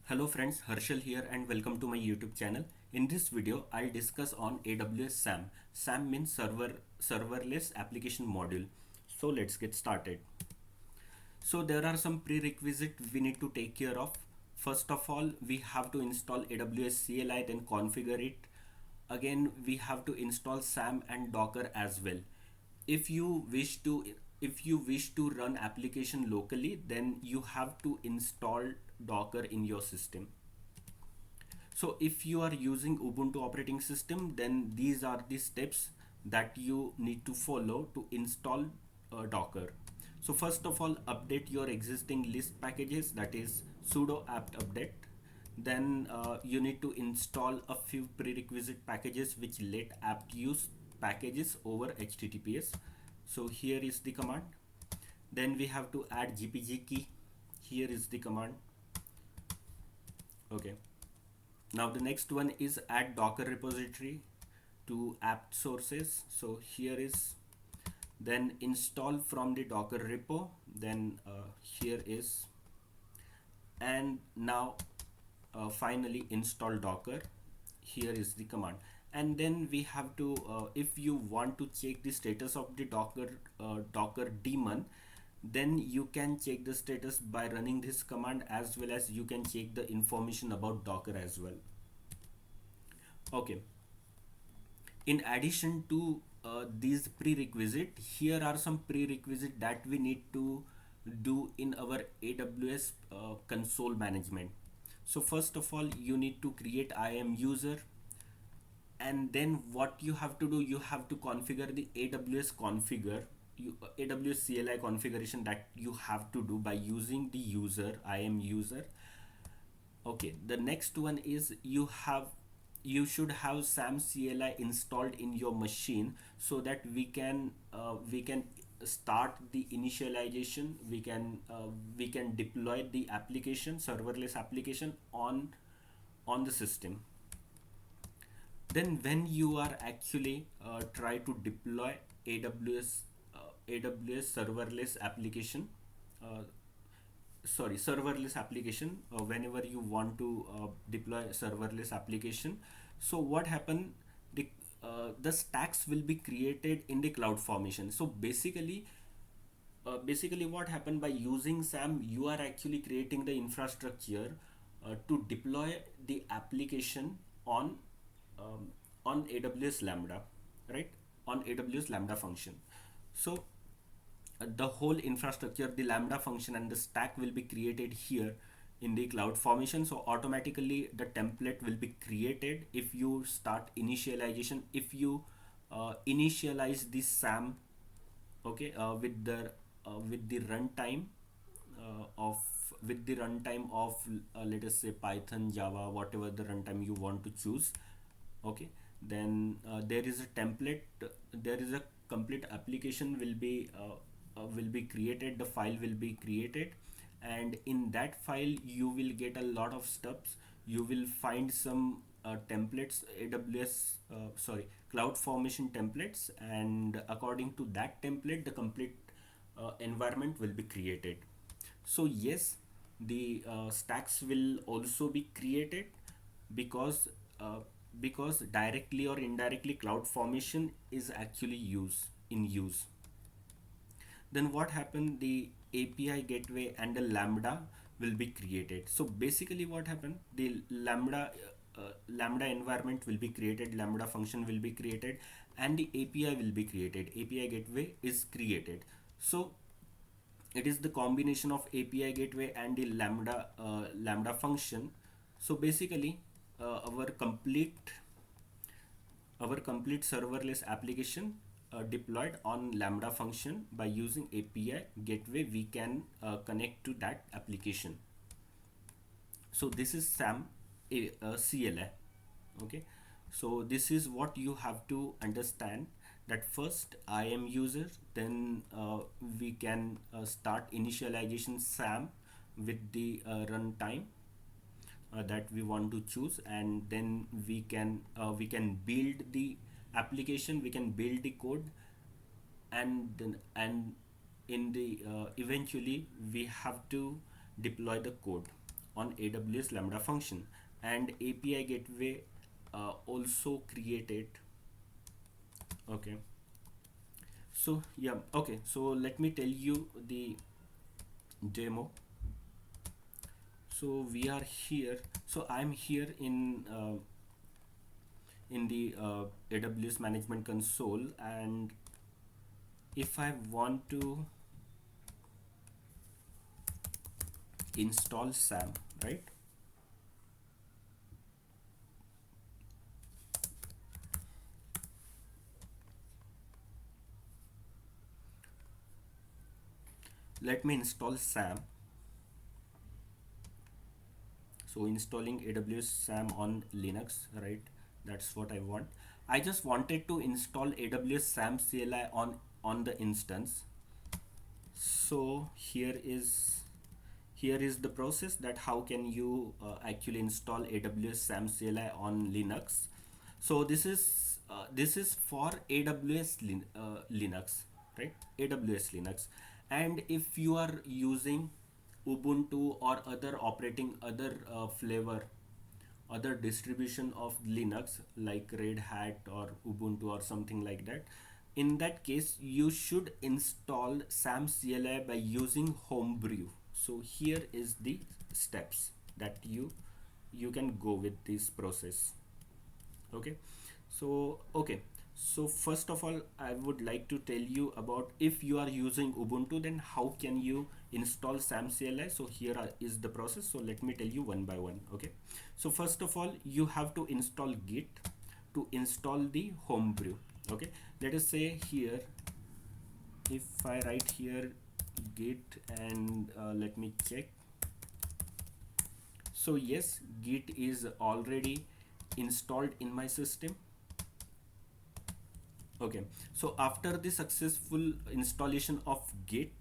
Hello friends, Harshal here and welcome to my YouTube channel. In this video, I'll discuss on AWS SAM. SAM means serverless application module. So let's get started. So there are some prerequisites we need to take care of. First of all, we have to install AWS CLI, then configure it. Again, we have to install SAM and Docker as well. If you wish to if you wish to run application locally, then you have to install Docker in your system. So if you are using Ubuntu operating system, then these are the steps that you need to follow to install Docker. So first of all, update your existing list packages, that is sudo apt update. Then you need to install a few prerequisite packages which let apt use packages over HTTPS. So here is the command. Then we have to add GPG key. Here is the command. Okay. Now the next one is add Docker repository to apt sources. So here is, then install from the Docker repo. Then here is, and now finally install Docker. Here is the command. And then we have to if you want to check the status of the Docker daemon, then you can check the status by running this command, as well as you can check the information about Docker as well. Okay, in addition to these prerequisite, here are some prerequisite that we need to do in our AWS console management. So first of all, you need to create IAM user, and then what you have to do, you have to configure the AWS configure AWS CLI configuration that you have to do by using the user IAM user. Okay, the next one is you should have SAM CLI installed in your machine, so that we can start the initialization. We can deploy the application, serverless application on the system. Then when you are actually try to deploy AWS serverless application, uh, serverless application, whenever you want to deploy serverless application, so what happen, the stacks will be created in the CloudFormation. So basically what happened, by using SAM, you are actually creating the infrastructure to deploy the application on on AWS Lambda, right? On AWS Lambda function. So the whole infrastructure, the Lambda function and the stack will be created here in the CloudFormation. So automatically the template will be created if you start initialization, if you initialize this SAM, okay, with the runtime of let us say Python, Java, whatever the runtime you want to choose. Okay, then there is a template, there is a complete application will be created, the file will be created, and in that file you will get a lot of steps. You will find some templates, CloudFormation templates, and according to that template the complete environment will be created. So yes, the stacks will also be created, because because directly or indirectly CloudFormation is actually in use. Then what happened, the API gateway and the Lambda will be created. So basically what happened, the Lambda environment will be created, Lambda function will be created, and the API will be created, API gateway is created. So it is the combination of API gateway and the Lambda function. So basically our complete serverless application deployed on Lambda function. By using API gateway, we can connect to that application. So this is SAM CLI. Okay, so this is what you have to understand, that first IAM user, then we can start initialization SAM with the runtime that we want to choose, and then we can build the application, we can build the code, and then in the eventually we have to deploy the code on AWS Lambda function, and API gateway also created. Okay, so yeah, okay, so let me tell you the demo. So we are here, so I'm here in the AWS management console, and if I want to install SAM, right? Let me install SAM. So installing AWS SAM on Linux, right? That's what I want. I just wanted to install AWS SAM CLI on the instance. So here is the process, that how can you actually install AWS SAM CLI on Linux. So this is for Linux, right? AWS Linux. And if you are using Ubuntu or other flavor, other distribution of Linux like Red Hat or Ubuntu or something like that, in that case you should install SAM CLI by using Homebrew. So here is the steps that you can go with this process. Okay, so first of all, I would like to tell you about, if you are using Ubuntu, then how can you install SAM CLI. So here is the process, so let me tell you one by one. Okay, so first of all, you have to install Git to install the Homebrew. Okay, let us say here, if I write here Git, and let me check. So yes, Git is already installed in my system. Okay, so after the successful installation of Git,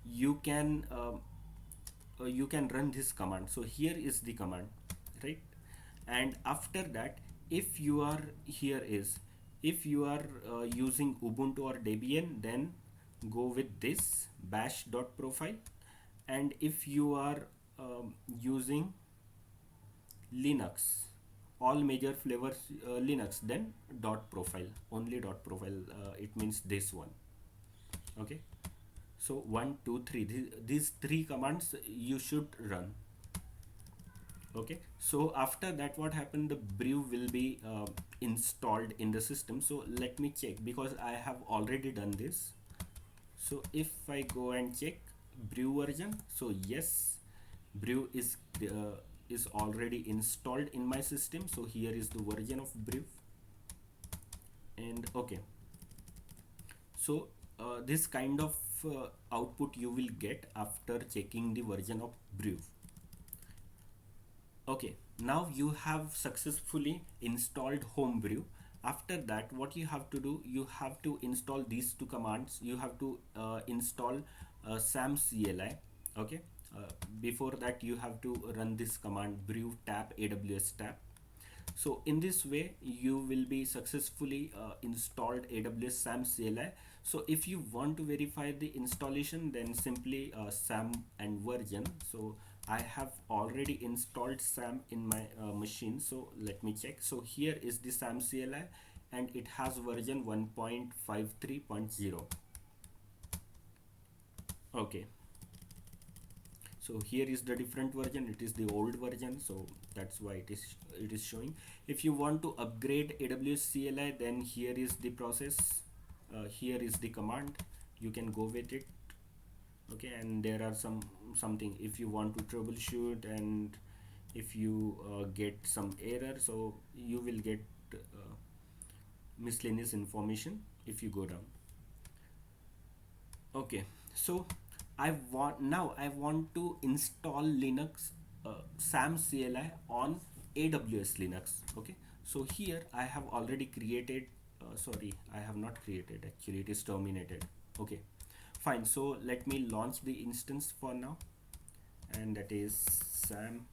you can run this command. So here is the command, right? And after that, if you are if you are using Ubuntu or Debian, then go with this bash.profile. And if you are using Linux, all major flavors Linux, then dot profile, only dot profile, it means this one. Okay, so 1 2 3, these three commands you should run. Okay, so after that, what happened, the brew will be installed in the system. So let me check, because I have already done this. So if I go and check brew version, so yes, brew is already installed in my system. So here is the version of brew. And okay, so this kind of output you will get after checking the version of brew. Okay, now you have successfully installed Homebrew. After that, what you have to do, you have to install these two commands. You have to install SAM CLI. Okay, before that you have to run this command, brew tab AWS tab. So in this way you will be successfully installed AWS SAM CLI. So if you want to verify the installation, then simply SAM and version. So I have already installed SAM in my machine, so let me check. So here is the SAM CLI, and it has version 1.53.0. okay, so here is the different version, it is the old version, so that's why it is showing. If you want to upgrade AWS CLI, then here is the process, here is the command, you can go with it. Okay, and there are something, if you want to troubleshoot, and if you get some error, so you will get miscellaneous information if you go down. Okay, so I want to install Linux SAM CLI on AWS Linux. Okay, so here I have already created, sorry, I have not created, actually it is terminated. Okay, fine, so let me launch the instance for now, and that is SAM.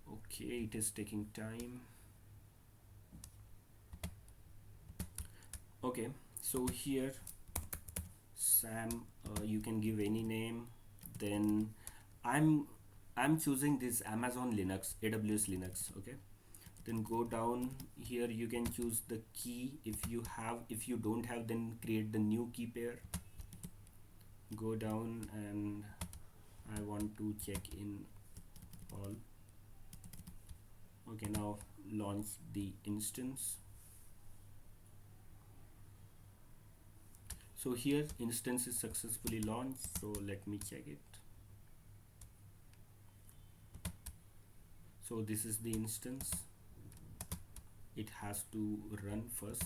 Okay, it is taking time. Okay, So here Sam, you can give any name. Then I'm I'm choosing this Amazon Linux, AWS Linux. Okay, then go down here, you can choose the key if you have. If you don't have, then create the new key pair. Go down and I want to check in all. Okay, now launch the instance. So here instance is successfully launched, so let me check it. So this is the instance. It has to run first.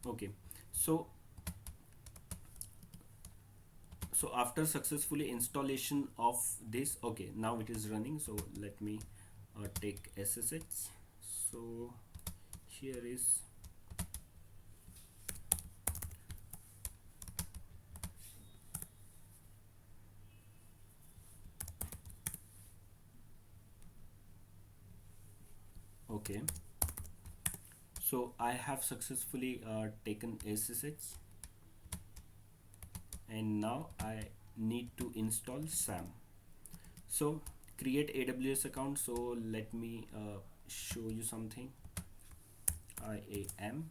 Okay, so after successfully installation of this, okay, now it is running. So let me take SSH. So here is okay. So I have successfully taken SSH, and now I need to install SAM. So create AWS account. So let me show you something. IAM,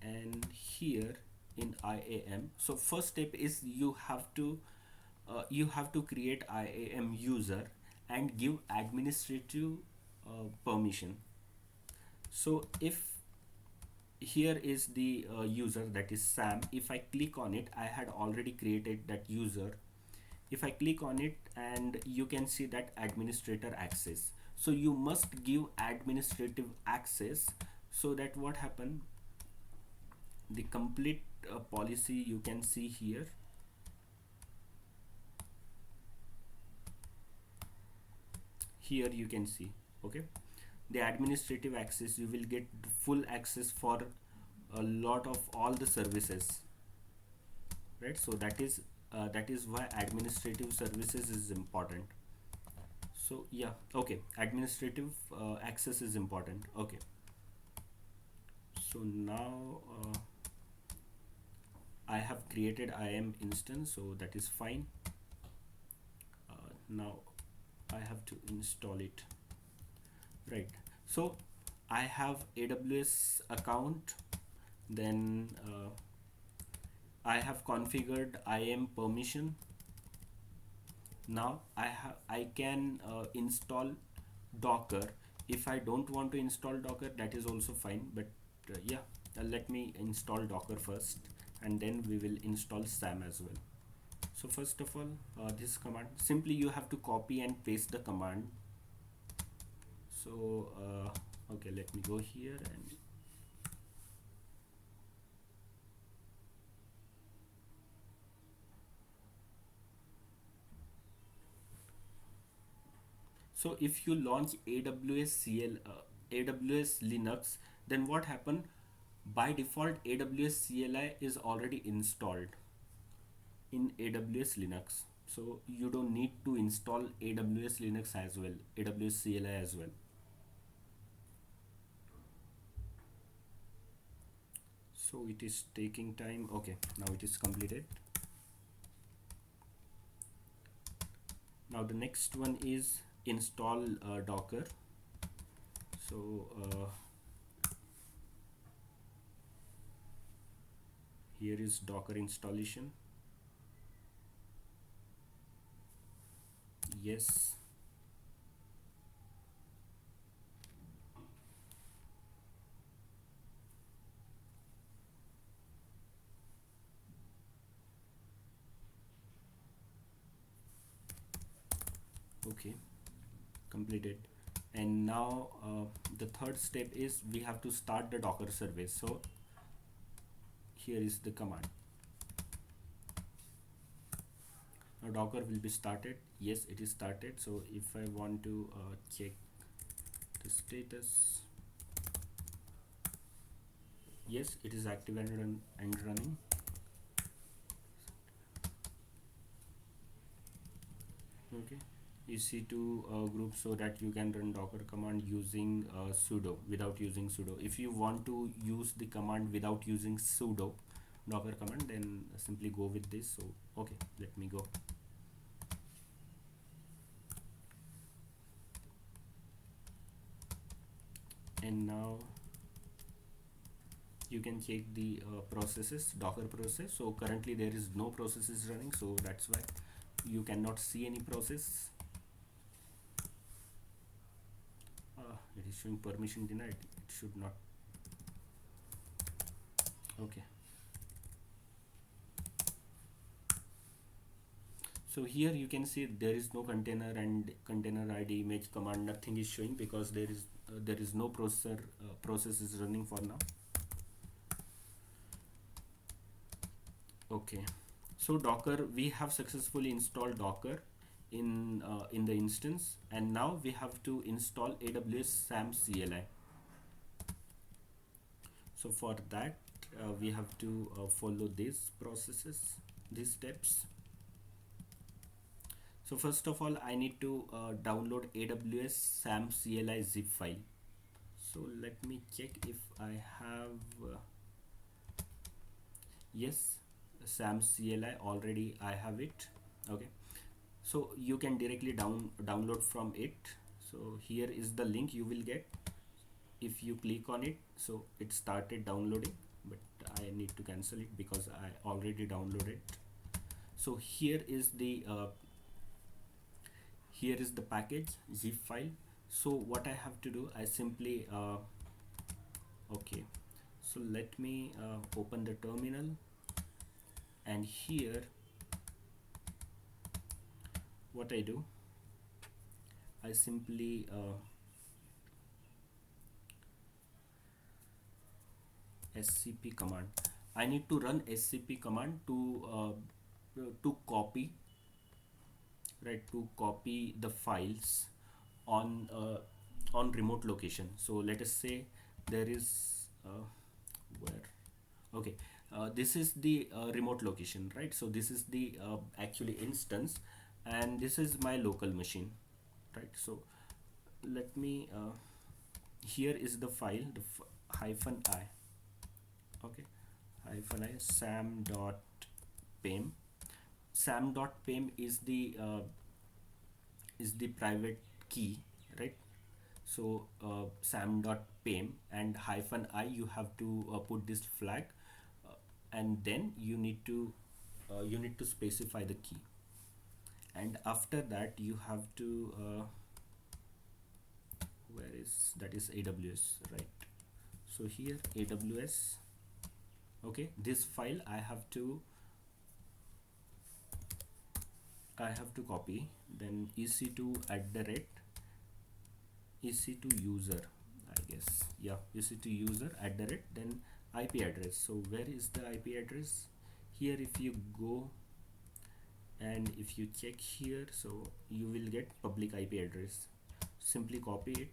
and here in IAM, so first step is you have to create IAM user and give administrative permission. So if here is the user, that is Sam. If I click on it, I had already created that user. If I click on it, and you can see that administrator access, so you must give administrative access, so that what happen, the complete policy you can see here. Here you can see, okay, the administrative access, you will get full access for a lot of all the services, right? So that is why administrative services is important. So yeah, okay, administrative access is important. Okay, so now I have created IAM instance, so that is fine. Now I have to install it, right? So I have AWS account, then I have configured IAM permission. Now I can install Docker. If I don't want to install Docker, that is also fine, but yeah, let me install Docker first, and then we will install SAM as well. So first of all, this command, simply you have to copy and paste the command. So okay, let me go here, and so if you launch AWS Linux, then what happen, by default AWS CLI is already installed in AWS Linux, so you don't need to install AWS Linux as well, AWS CLI as well. So it is taking time. Okay, now it is completed. Now the next one is install Docker. So here is Docker installation. Yes. Okay, completed. And now the third step is we have to start the Docker service. So here is the command. Now Docker will be started. Yes, it is started. So if I want to check the status, yes, it is active and running. Okay, ec2 group so that you can run docker command using sudo, without using sudo. If you want to use the command without using sudo docker command, then simply go with this. So okay, let me go. And now you can check the processes, docker process. So currently there is no processes running, so that's why you cannot see any process. It is showing permission denied. It should not. Okay, so here you can see there is no container and container id image command, nothing is showing because there is no process is running for now. Okay, so docker, we have successfully installed docker in the instance, and now we have to install aws sam cli. So for that we have to follow these processes, these steps. So first of all, I need to download aws sam cli zip file. So let me check if I have yes, sam cli already I have it. Okay, so you can directly download from it. So here is the link you will get. If you click on it, so it started downloading, but I need to cancel it because I already downloaded. So here is the package zip file. So what I have to do, I simply okay, so let me open the terminal, and here what I do, I simply scp command. I need to run scp command to copy, right, to copy the files on remote location. So let us say there is where, okay, this is the remote location, right? So this is the actually instance, and this is my local machine, right? So let me here is the file, the hyphen I, okay, hyphen I sam.pem. Sam.pem is the private key, right? So sam.pem and hyphen I, you have to put this flag, and then you need to specify the key, and after that you have to where is that, is aws, right? So here aws, okay, this file I have to copy, then ec2 at the rate ec2 user, I guess, yeah, ec2 user at the rate, then IP address. So where is the IP address? Here if you go and if you check here, so you will get public IP address. Simply copy it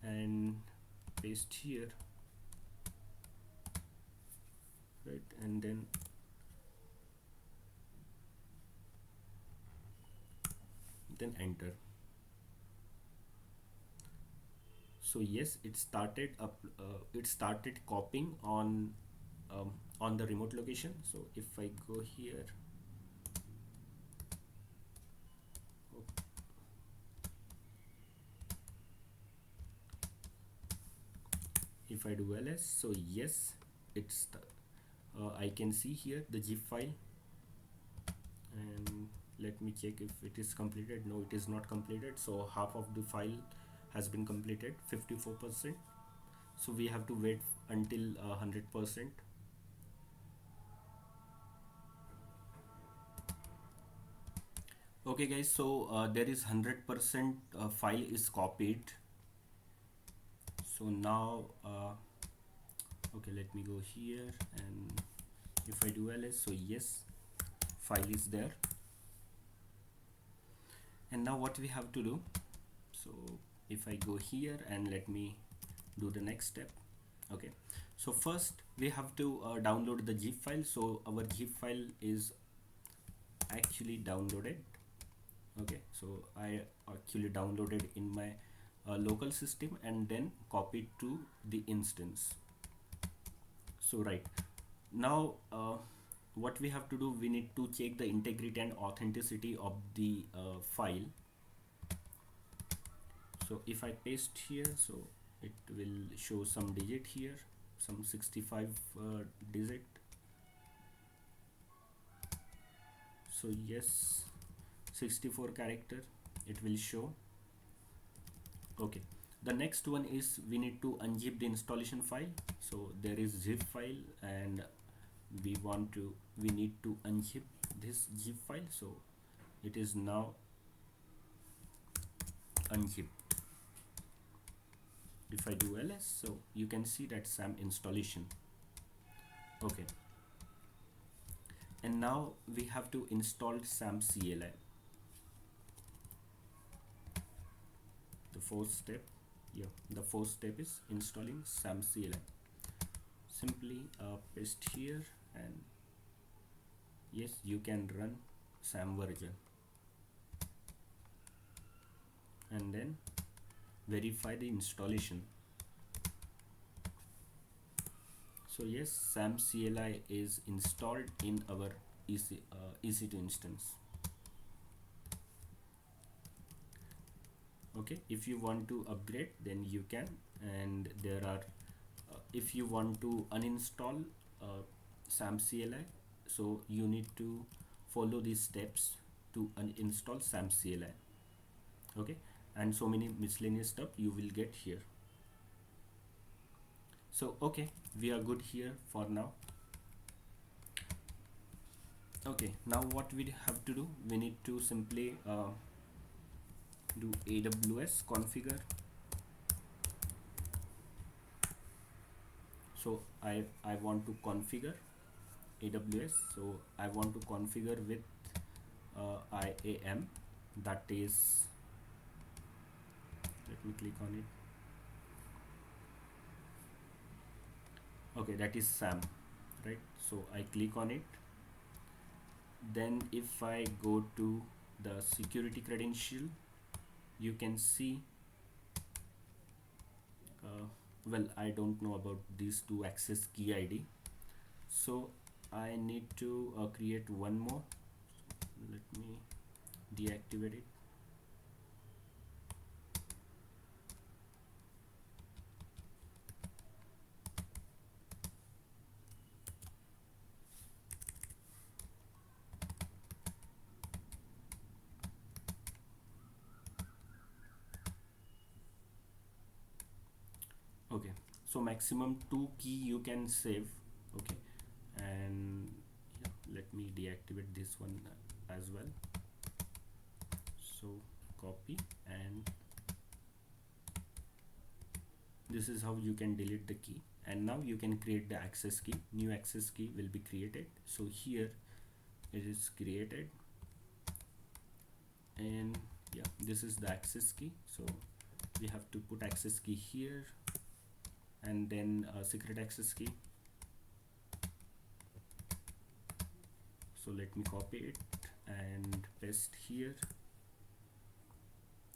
and paste here, right, and then enter. So yes, it started copying on the remote location. So if I go here, if I do ls, so yes, it's I can see here the zip file, and let me check if it is completed. No, it is not completed. So half of the file has been completed, 54%. So we have to wait until 100%. Okay guys, so there is 100% file is copied. So now okay, let me go here, and if I do ls, so yes, file is there. And now what we have to do, so if I go here and let me do the next step. Okay, so first we have to download the zip file. So our zip file is actually downloaded. Okay, so I actually downloaded in my local system and then copied to the instance. So right now, what we have to do, we need to check the integrity and authenticity of the file. So if I paste here, so it will show some digit here, some 65 digit. So yes, 64 character it will show. Okay, the next one is we need to unzip the installation file. So there is zip file and we need to unzip this zip file. So it is now unzipped. If I do ls, so you can see that SAM installation. Okay, and now we have to install SAM CLI. The first step, the first step is installing SAM CLI. Simply paste here, and yes, you can run SAM version and then verify the installation. So yes, SAM CLI is installed in our EC2 instance. Okay, if you want to upgrade, then you can, and there are if you want to uninstall SAM CLI, so you need to follow these steps to uninstall SAM CLI. Okay, and so many miscellaneous stuff you will get here. So okay, we are good here for now. Okay, now what we have to do, we need to simply do Aws configure. So I want to configure AWS, so I want to configure with IAM, that is, let me click on it. Okay, that is SAM, right? So I click on it. Then if I go to the security credential, you can see well, I don't know about these two access key ID, so I need to create one more. Let me deactivate it. Okay, so maximum 2 key you can save. Okay, and yeah, let me deactivate this one as well. So copy, and this is how you can delete the key, and now you can create the access key. New access key will be created. So here it is created, and yeah, this is the access key. So we have to put access key here, and then secret access key. So let me copy it and paste here.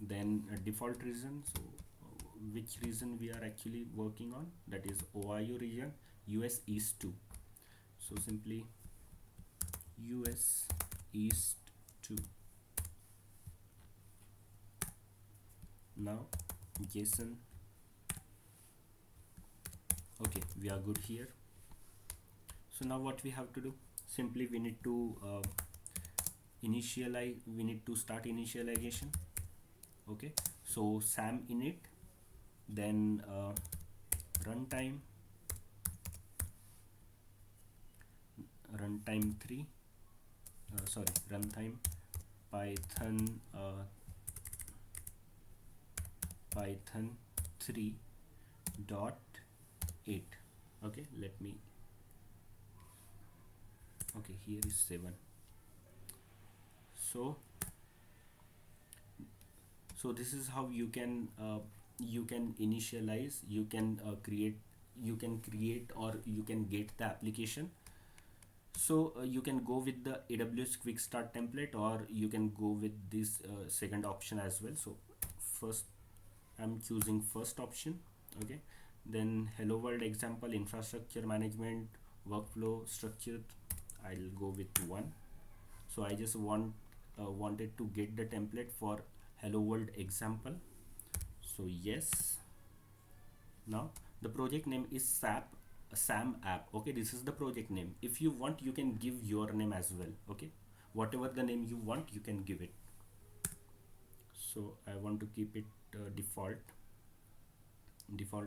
Then default region, so which region we are actually working on, that is Ohio region, US East 2. So simply US East 2. Now JSON. Okay, we are good here. So now what we have to do, simply we need to we need to start initialization. Okay, so SAM init, then runtime 3, runtime python 3.8. okay, let me, okay, here is 7. So this is how you can initialize, you can create or you can get the application. So you can go with the AWS quick start template, or you can go with this second option as well. So first I'm choosing first option. Okay, then hello world example, infrastructure management, workflow structure, I'll go with one. So I just wanted to get the template for hello world example. So yes. Now the project name is Sam app. Okay, this is the project name. If you want, you can give your name as well. Okay, whatever the name you want, you can give it. So I want to keep it default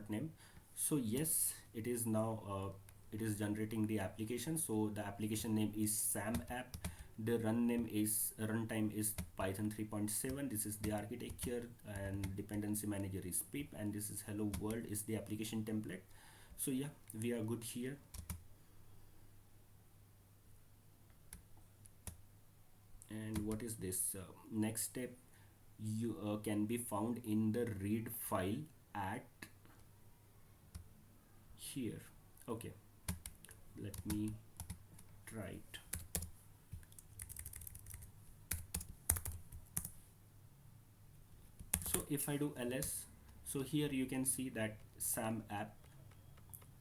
name. So yes, it is now it is generating the application. So the application name is Sam app. The runtime is Python 3.7. This is the architecture, and dependency manager is pip, and this is hello world is the application template. So yeah, we are good here. And what is this next step? You can be found in the read file at here. Okay, let me try it. So if I do ls, so here you can see that Sam app,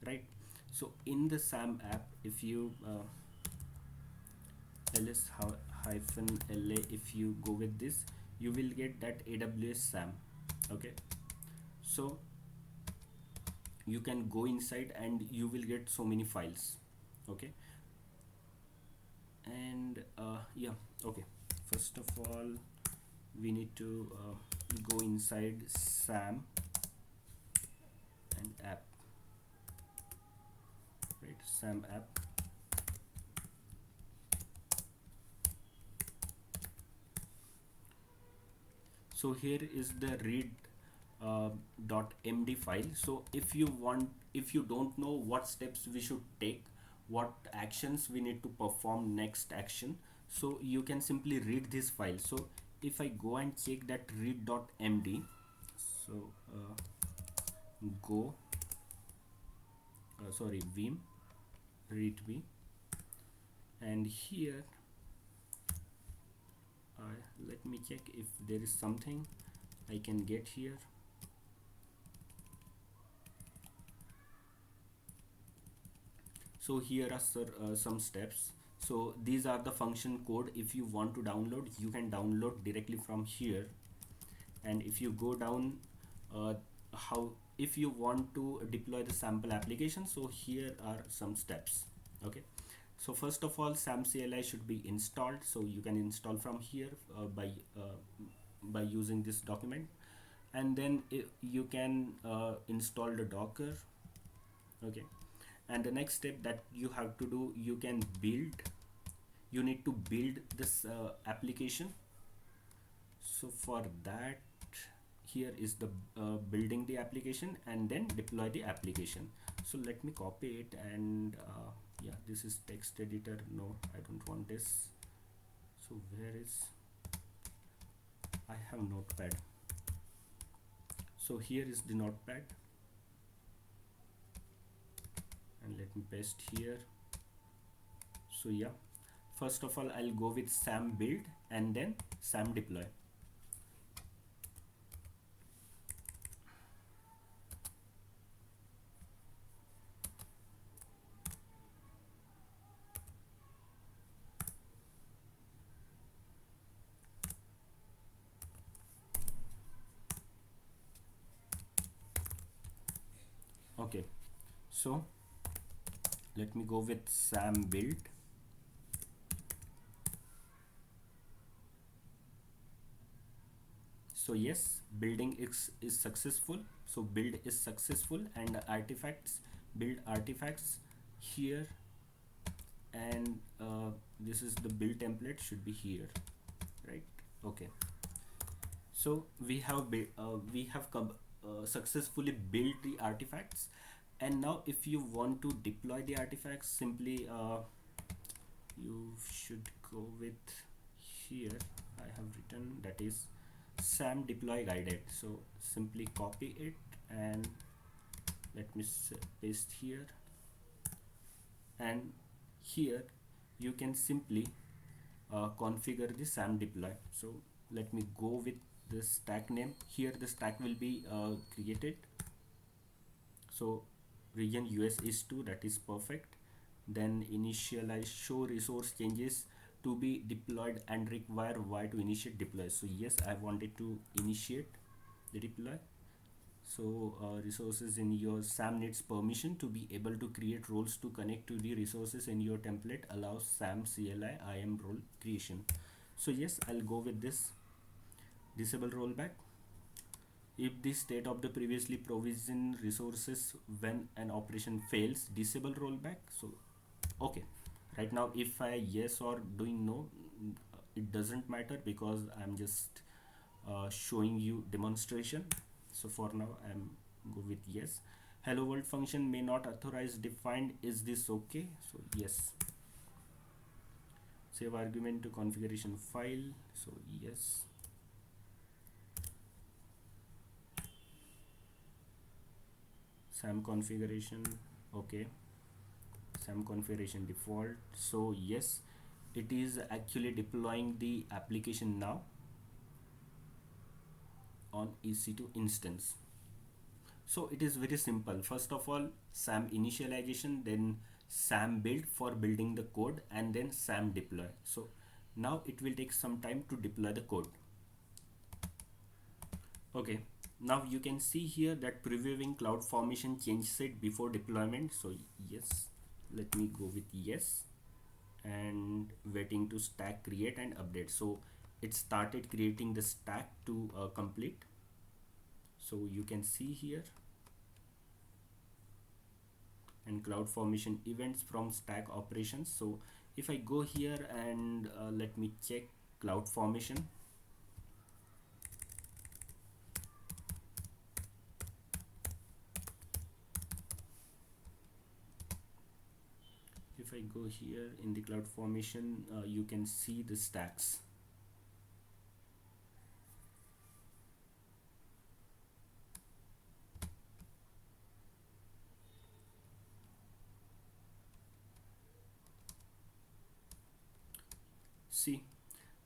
right? So in the Sam app, if you ls hyphen la, if you go with this, you will get that AWS Sam. Okay, so you can go inside and you will get so many files. Okay, and yeah, okay, first of all we need to go inside Sam and app, right? Sam app. So here is the read .md file. So if you want, if you don't know what steps we should take, what actions we need to perform, next action, so you can simply read this file. So if I go and check that read.md, so go sorry, vim readme, and here let me check if there is something I can get here. So here are some steps. So these are the function code. If you want to download, you can download directly from here. And if you go down, how if you want to deploy the sample application, so here are some steps. Okay, so first of all, Sam CLI should be installed. So you can install from here by using this document, and then you can install the Docker. Okay, and the next step that you have to do, you need to build this application. So for that, here is the building the application and then deploy the application. So let me copy it, and yeah, this is text editor. No, I don't want this. So where is, I have notepad. So here is the notepad, and let me paste here. So yeah, first of all I'll go with Sam build and then Sam deploy. Okay, so let me go with Sam build. So yes, building is successful. So build is successful, and artifacts, build artifacts here, and this is the build template should be here, right? Okay, so we have successfully built the artifacts, and now if you want to deploy the artifacts, simply you should go with here. I have written that is Sam deploy guided. So simply copy it and let me paste here, and here you can simply configure the SAM deploy. So let me go with the stack name. Here the stack will be created. So region US is 2, that is perfect. Then initialize show resource changes to be deployed and require Y to initiate deploy. So yes, I wanted to initiate the deploy. So resources in your SAM needs permission to be able to create roles to connect to the resources in your template, allows SAM CLI IAM role creation. So yes, I'll go with this. Disable rollback. If the state of the previously provisioned resources when an operation fails, disable rollback. So okay, right now if I yes or doing no, it doesn't matter because I'm just showing you demonstration. So for now I'm go with yes. Hello world function may not authorize defined, is this okay? So yes. Save argument to configuration file. So yes. SAM configuration, okay. SAM configuration default. So yes, it is actually deploying the application now on EC2 instance. So it is very simple. First of all, SAM initialization, then SAM build for building the code, and then SAM deploy. So now it will take some time to deploy the code. Okay, now you can see here that previewing CloudFormation change set before deployment. So yes, let me go with yes, and waiting to stack create and update. So it started creating the stack to complete. So you can see here, and CloudFormation events from stack operations. So if I go here and let me check CloudFormation. If I go here in the CloudFormation, you can see the stacks. See,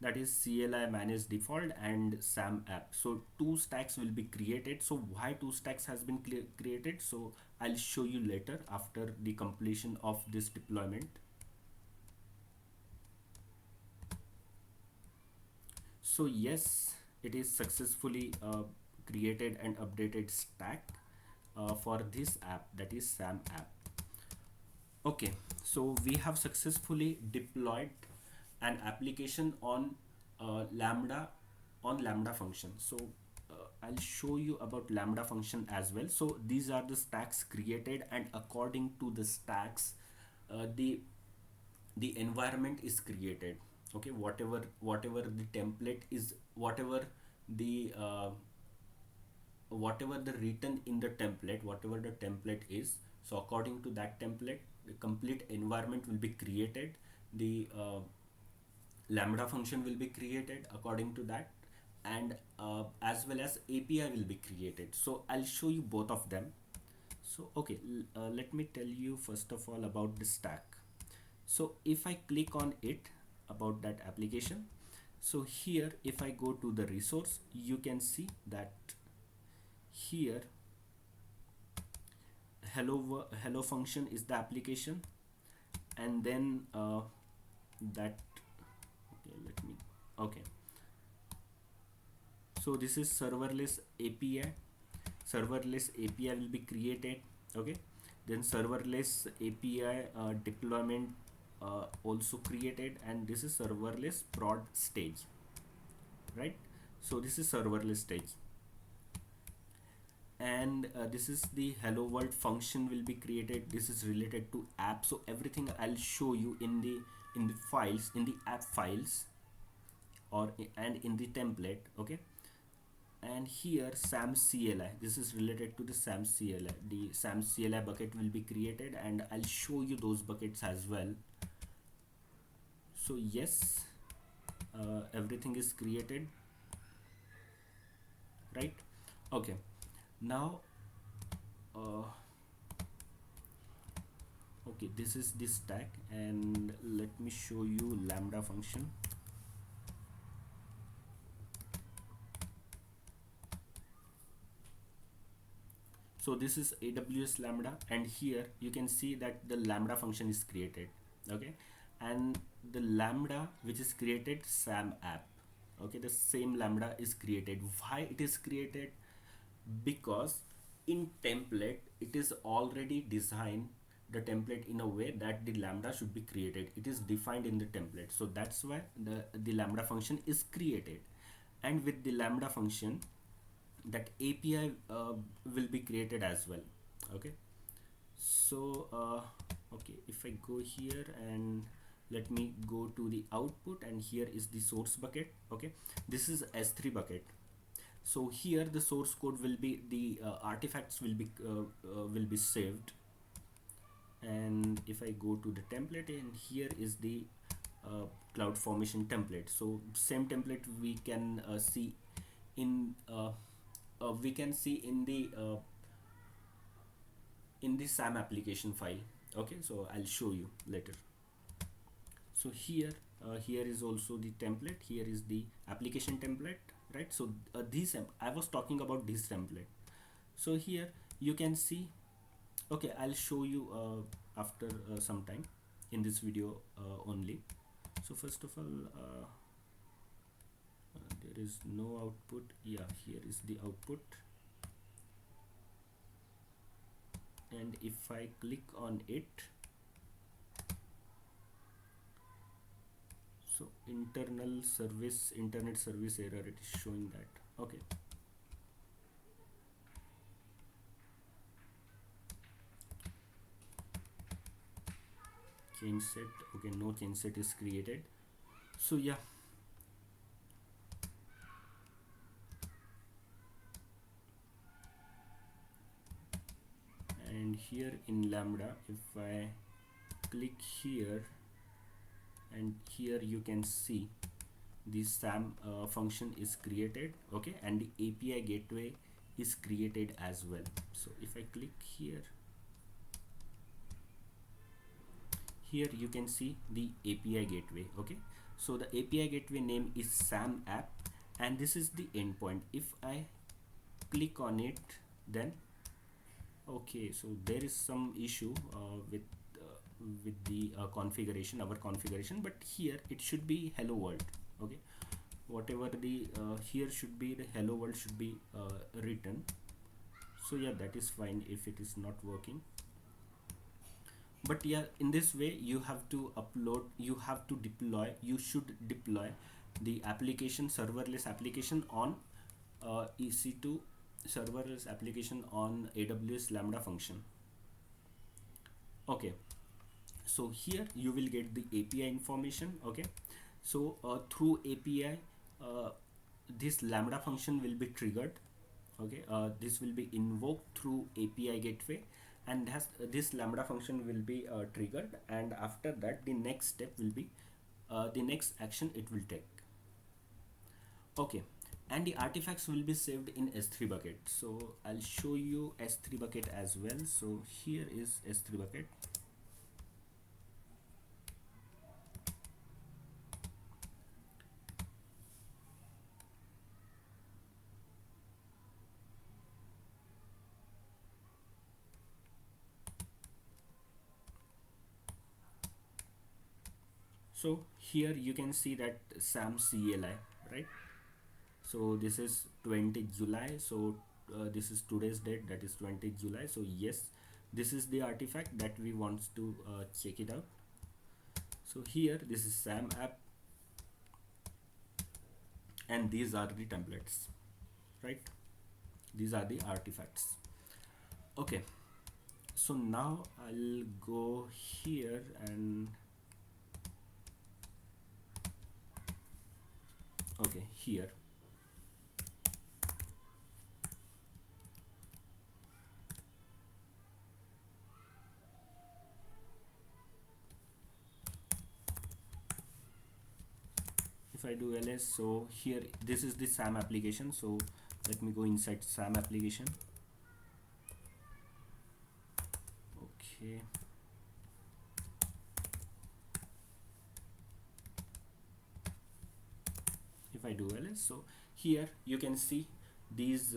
that is CLI manage default and SAM app. So two stacks will be created. So why two stacks has been created? So I'll show you later after the completion of this deployment. So yes, it is successfully created and updated stack for this app, that is SAM app. Okay, so we have successfully deployed an application on lambda function. So I'll show you about lambda function as well. So these are the stacks created, and according to the stacks, the environment is created. Okay, whatever the template is, whatever the written in the template, whatever the template is, so according to that template the complete environment will be created. The lambda function will be created according to that, and as well as API will be created. So I'll show you both of them. So okay, let me tell you first of all about the stack. So if I click on it, about that application, so here if I go to the resource, you can see that here hello function is the application, and then that okay, let me okay, so this is serverless API will be created. Okay, then serverless API deployment also created, and this is serverless prod stage, right? So this is serverless stage, and this is the hello world function will be created. This is related to app. So everything I'll show you in the files, in the app files, or and in the template. Okay, and here SAM CLI, this is related to the SAM CLI. The SAM CLI bucket will be created, and I'll show you those buckets as well. So yes, everything is created, right? Okay, now Okay, this is the stack, and let me show you lambda function. So this is AWS lambda, and here you can see that the lambda function is created. Okay, and the lambda which is created, Sam app. Okay, the same lambda is created. Why it is created? Because in template it is already designed the template in a way that the lambda should be created. It is defined in the template, so that's why the lambda function is created. And with the lambda function, that API will be created as well. Okay, so okay, if I go here and let me go to the output, and here is the source bucket. Okay, this is S3 bucket. So here the source code will be, the artifacts will be saved. And if I go to the template, and here is the CloudFormation template. So same template we can see in in the SAM application file. Okay, so I'll show you later. So here is also the template. Here is the application template, right? So this I was talking about this template. So here you can see. Okay, I'll show you after some time in this video only. So first of all, there is no output. Yeah, here is the output, and if I click on it, so internet service error, it is showing that. Okay, change set. Okay, no change set is created. So yeah, and here in lambda, if I click here, and here you can see the SAM function is created. Okay, and the API gateway is created as well. So if I click here, you can see the API gateway. Okay, so the API gateway name is SAM app, and this is the endpoint. If I click on it, then okay, so there is some issue with the configuration, our configuration, but here it should be hello world. Okay, whatever the here should be, the hello world should be written. So yeah, that is fine if it is not working. But yeah, in this way you have to upload, you have to deploy, you should deploy the application, serverless application on EC2 serverless application on AWS lambda function. Okay, so here you will get the API information. Okay, so through API this lambda function will be triggered. Okay, this will be invoked through API gateway, and this lambda function will be triggered, and after that the next step will be the next action it will take. Okay, and the artifacts will be saved in S3 bucket. So I'll show you S3 bucket as well. So here is S3 bucket. So here you can see that Sam Cli, right? So this is 20 July. So this is today's date, that is 20 July. So yes, this is the artifact that we want to check it out. So here this is Sam app, and these are the templates, right? These are the artifacts. Okay, so now I'll go here, and okay, here if I do ls, so here this is the SAM application. So let me go inside SAM application. Okay, if I do ls, so here you can see these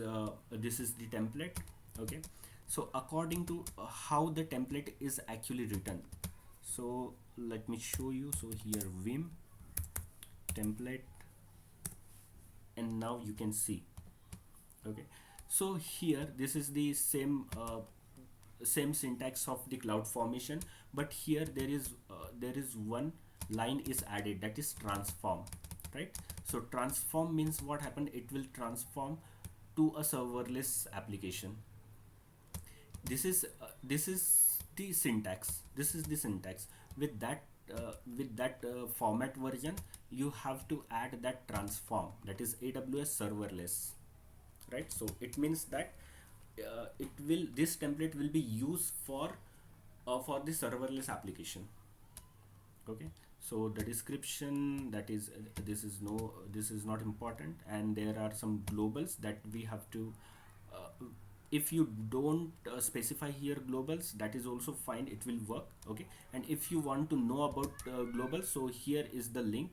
this is the template. Okay, so according to how the template is actually written, so let me show you. So here vim template, and now you can see. Okay, so here this is the same syntax of the cloud formation, but here there is one line is added, that is transform, right? So transform means what happened, it will transform to a serverless application. This is the syntax, this is the syntax. With that format version, you have to add that transform, that is aws serverless, right? So it means that this template will be used for the serverless application. Okay, so the description, that is this is not important, and there are some globals that we have to if you don't specify here globals, that is also fine, it will work. Okay, and if you want to know about globals, so here is the link.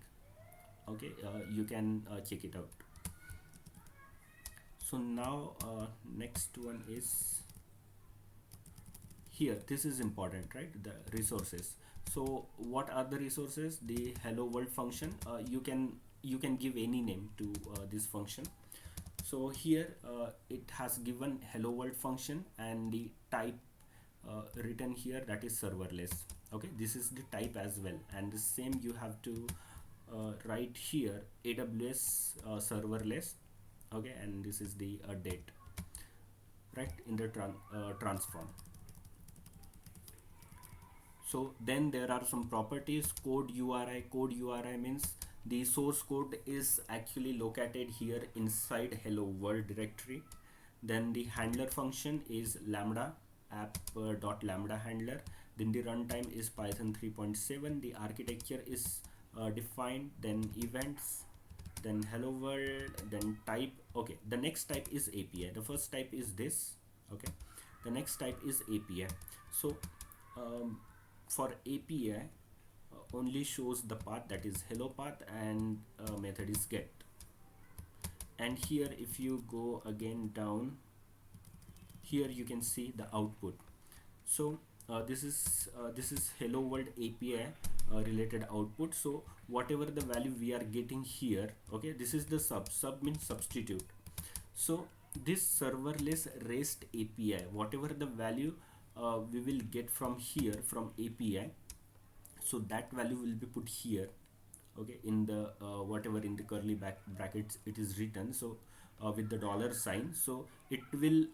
Okay, you can check it out. So now next one is here, this is important, right? The resources. So what are the resources? The hello world function, you can give any name to this function. So here it has given hello world function, and the type written here, that is serverless. Okay, this is the type as well, and the same you have to write here aws serverless. Okay, and this is the date, right, in the transform. So then there are some properties. Code URI means the source code is actually located here inside hello world directory. Then the handler function is lambda app.lambda handler. Then the runtime is Python 3.7. The architecture is defined. Then events, then hello world, then type. Okay, the next type is API. The first type is this. Okay, the next type is API. So for API only shows the path, that is hello path, and method is get. And here if you go again down, here you can see the output. So this is hello world API related output. So whatever the value we are getting here, okay, this is the sub means substitute. So this serverless REST API, whatever the value we will get from here from API, so that value will be put here. Okay, in the whatever in the curly brackets it is written. So with the dollar sign, so it will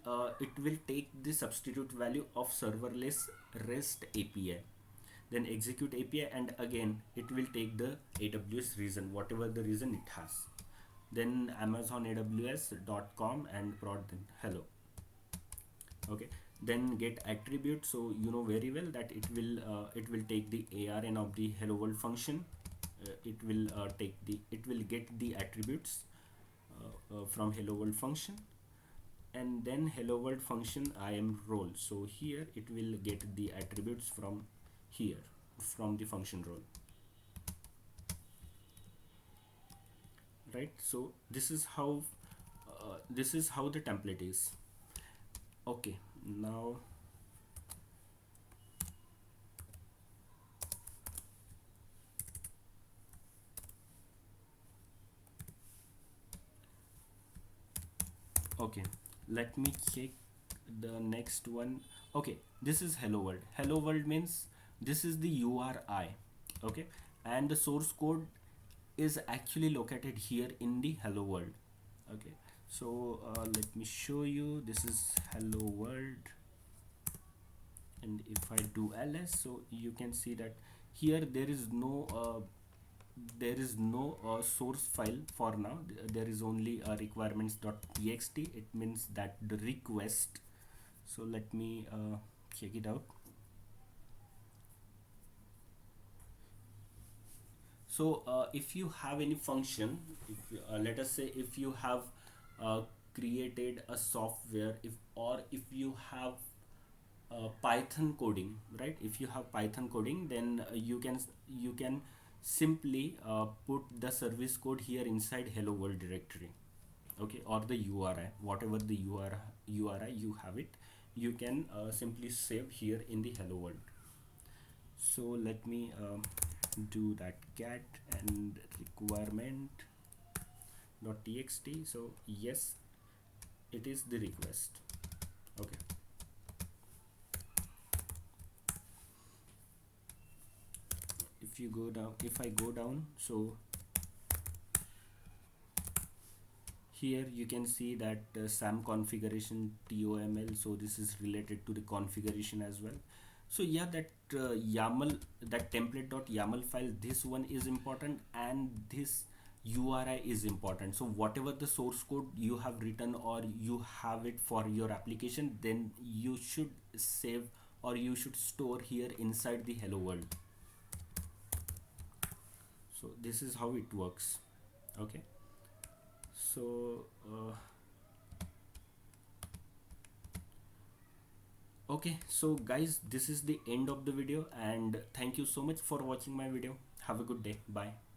take the substitute value of serverless REST API, then execute API, and again it will take the AWS reason, whatever the reason it has. Then Amazon AWS.com and prod then hello. Okay, then get attribute. So you know very well that it will take the ARN of the hello world function. It will get the attributes from hello world function, and then hello world function IAM role. So here it will get the attributes from here, from the function role, right? So this is how the template is. Okay, now okay, let me check the next one. Okay, this is hello world. Hello world means this is the URI. Okay, and the source code is actually located here in the hello world. Okay, so let me show you. This is hello world, and if I do ls, so you can see that here there is no source file for now. There is only a requirements.txt. It means that the request. So let me check it out. So if you have any function, if let us say if you have created a software, if you have Python coding, right? If you have Python coding, then you can simply put the service code here inside hello world directory, okay, or the URI, whatever the URI you have it, you can simply save here in the hello world. So let me do that cat and requirement .txt. So yes, it is the request. Okay, if you go down, if I go down, so here you can see that Sam configuration TOML, so this is related to the configuration as well. So yeah, that YAML, that template.yaml file, this one is important, and this URI is important. So whatever the source code you have written or you have it for your application, then you should save or you should store here inside the hello world. So this is how it works. Okay, so okay, so guys, this is the end of the video, and thank you so much for watching my video. Have a good day. Bye.